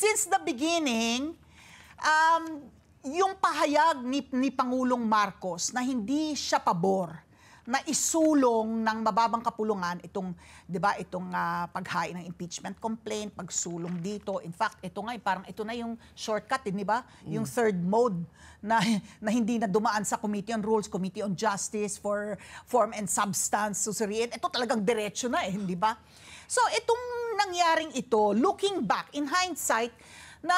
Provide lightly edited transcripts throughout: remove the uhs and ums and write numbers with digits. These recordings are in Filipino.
since the beginning, yung pahayag ni Pangulong Marcos na hindi siya pabor na isulong ng mababang kapulungan itong, 'di ba, itong paghain ng impeachment complaint, pagsulong dito. In fact, ito nga parang ito na yung shortcut, 'di ba? Yung third mode na hindi na dumaan sa Committee on Rules, Committee on Justice for Form and Substance, susuriin. Ito talagang diretso na, hindi ba? So, itong nangyaring ito, looking back in hindsight, na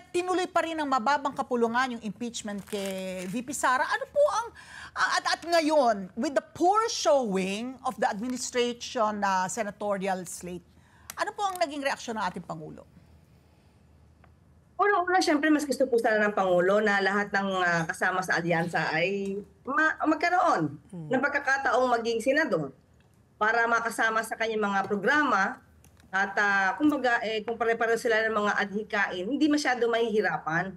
tinuloy pa rin ng mababang kapulungan yung impeachment kay VP Sara. Ano po ang at ngayon, with the poor showing of the administration senatorial slate, ano po ang naging reaksyon ng ating Pangulo? Una, siyempre, mas gusto po sana ng Pangulo na lahat ng kasama sa alyansa ay magkaroon ng pagkakataong maging senador para makasama sa kanyang mga programa. At kumbaga, kung pare-pareho sila ng mga adhikain, hindi masyado mahihirapan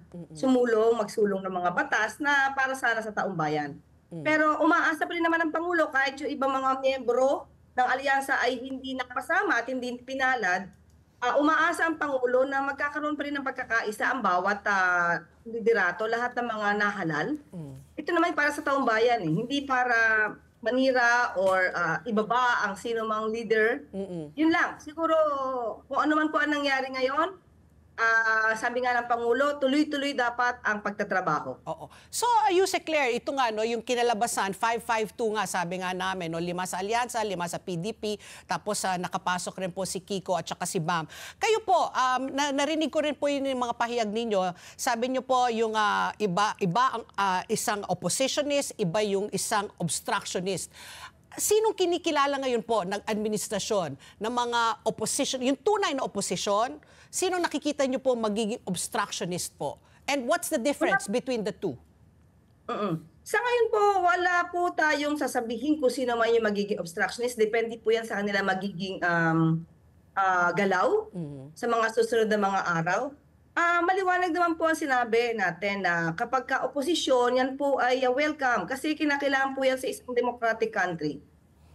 magsulong ng mga batas na para sana sa taong bayan. Pero umaasa pa rin naman ang Pangulo kahit yung ibang mga miyembro ng alyansa ay hindi nakasama at hindi pinalad, umaasa ang Pangulo na magkakaroon pa rin ng pagkakaisa ang bawat liderato, lahat ng mga nahalal. Ito naman para sa taong bayan, hindi para manira or ibaba ang sino mang leader. Yun lang. Siguro kung ano man po ang nangyari ngayon, sabi nga ng Pangulo, tuloy-tuloy dapat ang pagtatrabaho. Oo. So, Yuse Claire, ito nga, no, yung kinalabasan, 552 nga, sabi nga namin, no, 5 sa Alyansa, 5 sa PDP, tapos nakapasok rin po si Kiko at saka si Bam. Kayo po, narinig ko rin po yung mga pahayag ninyo, sabi nyo po yung iba ang isang oppositionist, iba yung isang obstructionist. Sinong kinikilala ngayon po ng administrasyon ng mga opposition, yung tunay na opposition, sino nakikita nyo po magiging obstructionist po? And what's the difference between the two? Sa ngayon po, wala po tayong sasabihin kung sino man yung magiging obstructionist. Depende po yan sa kanila magiging galaw sa mga susunod na mga araw. Maliwanag naman po ang sinabi natin na kapag ka-oposisyon, yan po ay welcome kasi kinakailangan po yan sa isang democratic country.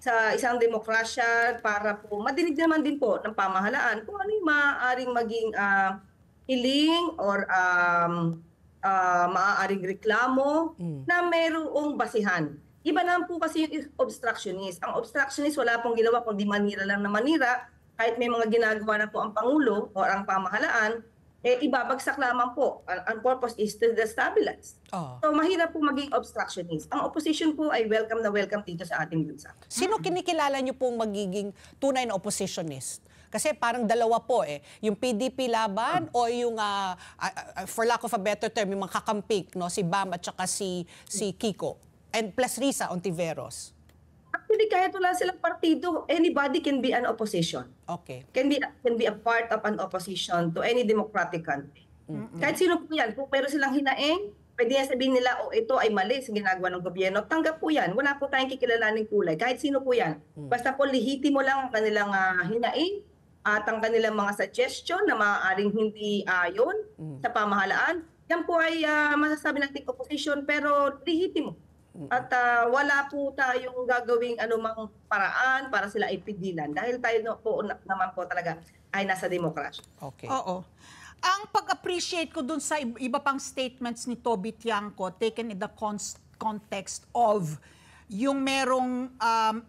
Sa isang demokrasya para po madinig naman din po ng pamahalaan kung ano yung maaaring maging hiling or maaaring reklamo na mayroong basihan. Iba naman po kasi yung obstructionist. Ang obstructionist wala pong ginawa kundi manira lang na manira kahit may mga ginagawa na po ang Pangulo o ang pamahalaan, ibabagsak lamang po. Ang purpose is to destabilize. So mahirap po maging obstructionist. Ang opposition po ay welcome na welcome dito sa ating bansa. Sino kinikilala nyo pong magiging tunay na oppositionist? Kasi parang dalawa po yung PDP laban o yung, for lack of a better term, yung mga kakampik, no? Si Bam at saka si Kiko. And plus Risa Ontiveros. Actually, kahit wala silang partido, anybody can be an opposition. Okay. Can be a part of an opposition to any democratic country. Kahit sino po yan. Kung meron silang hinaing, pwede yan sabihin nila, ito ay mali sa ginagawa ng gobyerno. Tanggap po yan. Wala po tayong kikilalaning kulay. Kahit sino po yan. Basta po lihitimo lang ang kanilang hinaing at ang kanilang mga suggestion na maaaring hindi ayon sa pamahalaan. Yan po ay masasabi natin opposition pero lihitimo. At wala po tayong gagawing anumang paraan para sila ipigilan dahil tayo naman po talaga ay nasa demokrasya. Okay. Oo. Ang pag-appreciate ko dun sa iba pang statements ni Toby Tiangco taken in the context of yung merong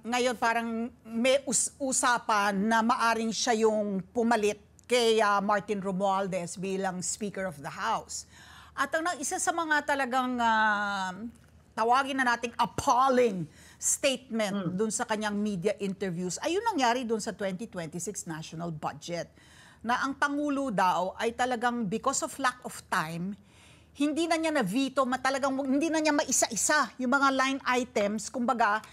ngayon parang may usapan na maaring siya yung pumalit kay Martin Romualdez bilang Speaker of the House. At ang isa sa mga talagang tawagin na nating appalling statement dun sa kanyang media interviews ay yung nangyari dun sa 2026 national budget. Na ang Pangulo daw ay talagang because of lack of time, hindi na niya na-veto, hindi na niya maisa-isa yung mga line items. Kumbaga,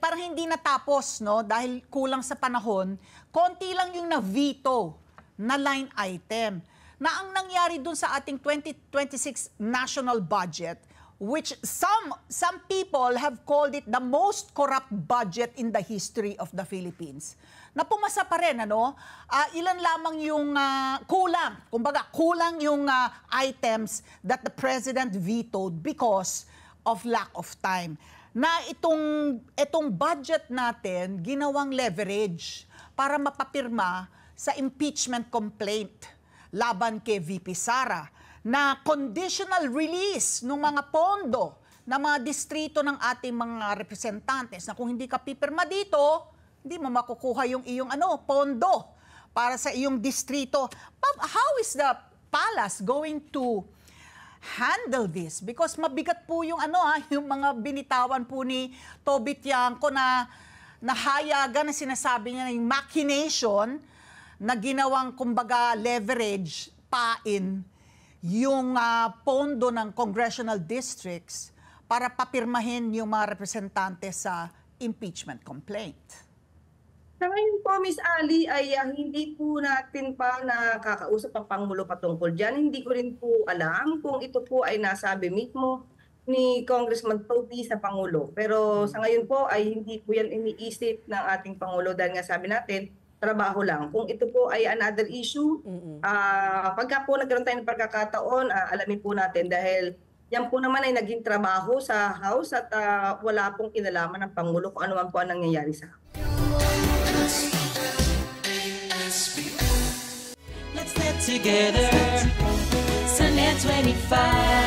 parang hindi natapos, no? Dahil kulang sa panahon, konti lang yung na-veto na line item. Na ang nangyari dun sa ating 2026 national budget, which some people have called it the most corrupt budget in the history of the Philippines. Na pumasa pa rin, ano? Ilan lamang yung kulang. Kumbaga, kulang yung items that the President vetoed because of lack of time. Na itong budget natin, ginawang leverage para mapapirma sa impeachment complaint laban kay VP Sara na conditional release ng mga pondo ng mga distrito ng ating mga representantes na kung hindi ka pipirma dito, hindi mo makukuha yung iyong pondo para sa iyong distrito. How is the palace going to handle this? Because mabigat po yung yung mga binitawan po ni Toby Tiangco na nahayagan na sinasabi niya na yung machination na ginawang kumbaga leverage pain yung pondo ng congressional districts para papirmahin yung mga representante sa impeachment complaint. Sa ngayon po, Miss Ali, ay hindi po natin pa nakakausap ang Pangulo patungkol dyan. Hindi ko rin po alam kung ito po ay nasabi mismo ni Congressman Toby sa Pangulo. Pero sa ngayon po ay hindi po yan iniisip ng ating Pangulo dahil nga sabi natin, trabaho lang. Kung ito po ay another issue, pagka po nagkaroon tayo ng pagkakataon, alamin po natin dahil yan po naman ay naging trabaho sa House at wala pong kinalaman ng Pangulo kung ano man po ang nangyayari sa House. Let's get together. Sunday 25.